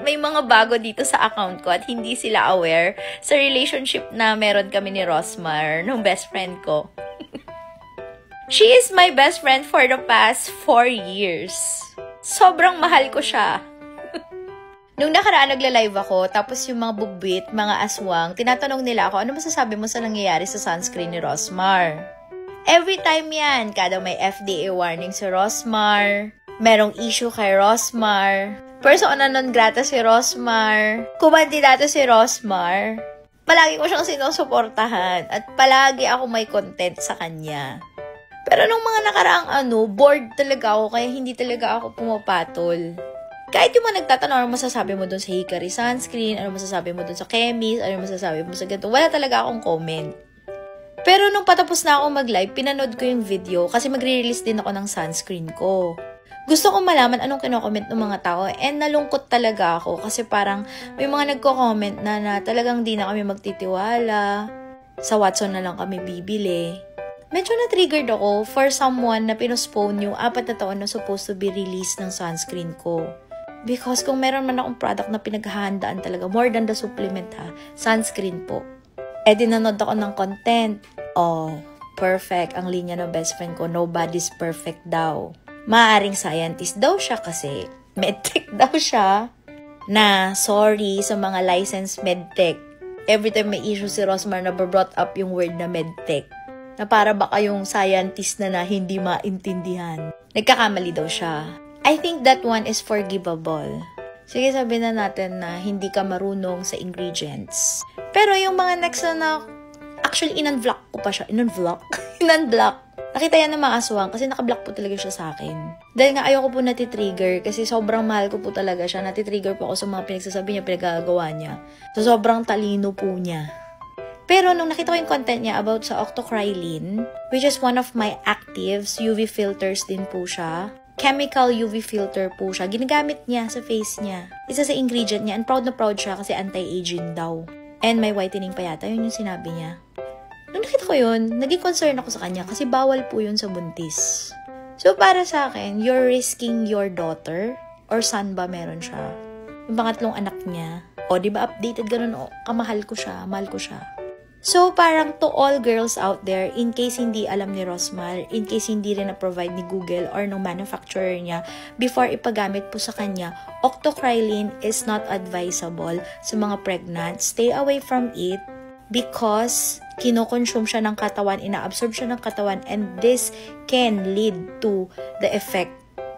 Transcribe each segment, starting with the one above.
May mga bago dito sa account ko at hindi sila aware sa relationship na meron kami ni Rosmar, nung best friend ko. She is my best friend for the past 4 years. Sobrang mahal ko siya. Nung nakaraan nagla-live ako, tapos yung mga bugbit, mga aswang, tinatanong nila ako, ano masasabi mo sa nangyayari sa sunscreen ni Rosmar? Every time yan, kada may FDA warning si Rosmar, merong issue kay Rosmar, persona non grata si Rosmar, kumandidato si Rosmar, palagi ko siyang sinusuportahan at palagi ako may content sa kanya. Pero nung mga nakaraang bored talaga ako kaya hindi talaga ako pumapatol. Kahit yung mga nagtatanong, ano masasabi mo dun sa Hikari sunscreen, ano masasabi mo dun sa Chemist, ano masasabi mo sa ganito, wala talaga akong comment. Pero nung patapos na ako mag-live, pinanood ko yung video kasi magre-release din ako ng sunscreen ko. Gusto ko malaman anong kino-comment ng mga tao and nalungkot talaga ako kasi parang may mga nagko-comment na talagang di na kami magtitiwala, sa Watson na lang kami bibili. Medyo na-triggered ako for someone na pinospone yung 4 na taon na supposed to be released ng sunscreen ko. Because kung meron man akong product na pinaghahandaan talaga, more than the supplement sunscreen po. Dinanood ako ng content. Oh, perfect ang linya ng best friend ko. Nobody's perfect daw. Maaring scientist daw siya kasi medtech daw siya. Na sorry sa mga licensed medtech. Every time may issue si Rosmar na brought up yung word na medtech. Na para baka yung scientist na hindi maintindihan. Nagkakamali daw siya. I think that one is forgivable. Sige, sabihin na natin na hindi ka marunong sa ingredients. Pero yung mga next na actually in-unblock ko pa siya. In-unblock? In-unblock. Nakita yan ng mga aswang kasi nakablock po talaga siya sa akin. Dahil nga ayoko po natitrigger kasi sobrang mahal ko po talaga siya. Natitrigger po ako sa mga pinagsasabi niya, pinagagawa niya. So sobrang talino po niya. Pero nung nakita ko yung content niya about sa octocrylene, which is one of my actives, UV filters din po siya. Chemical UV filter po siya. Ginagamit niya sa face niya. Isa sa ingredient niya. And proud na proud siya kasi anti-aging daw. And may whitening pa yata. Yun yung sinabi niya. Nung nakita ko yun, naging concern ako sa kanya kasi bawal po yun sa buntis. So para sa akin, you're risking your daughter or son ba meron siya? Yung pangatlong anak niya. O, di ba updated ganun? O, kamahal ko siya. Mahal ko siya. So, parang to all girls out there, in case hindi alam ni Rosmar, in case hindi rin na-provide ni Google or ng manufacturer niya, before ipagamit po sa kanya, octocrylene is not advisable sa mga pregnant. Stay away from it because kinokonsume siya ng katawan, ina-absorb siya ng katawan, and this can lead to the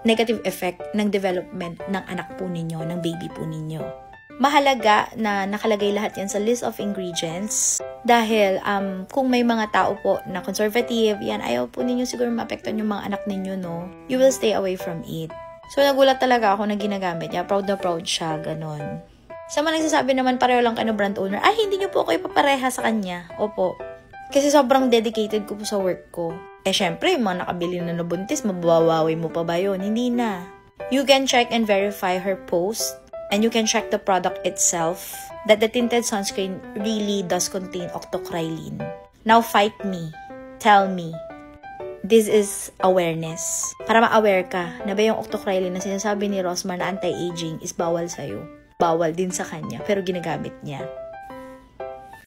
negative effect ng development ng anak po ninyo, ng baby po ninyo. Mahalaga na nakalagay lahat yan sa list of ingredients dahil kung may mga tao po na conservative, yan, ayaw po ninyo siguro maapektuhan yung mga anak ninyo, no? You will stay away from it. So, nagulat talaga ako na ginagamit niya. Proud na proud siya, ganon. Sa mga nagsasabi naman, pareho lang kayo brand owner, hindi niyo po ako ipapareha sa kanya. Opo. Kasi sobrang dedicated ko po sa work ko. Syempre, yung mga nakabili na nabuntis, mababawi mo pa ba yun? Hindi na. You can check and verify her post. And you can check the product itself that the tinted sunscreen really does contain octocrylene. Now fight me. Tell me. This is awareness. Para ma-aware ka na ba yung octocrylene na sinasabi ni Rosmar na anti-aging is bawal sa'yo. Bawal din sa kanya, pero ginagamit niya.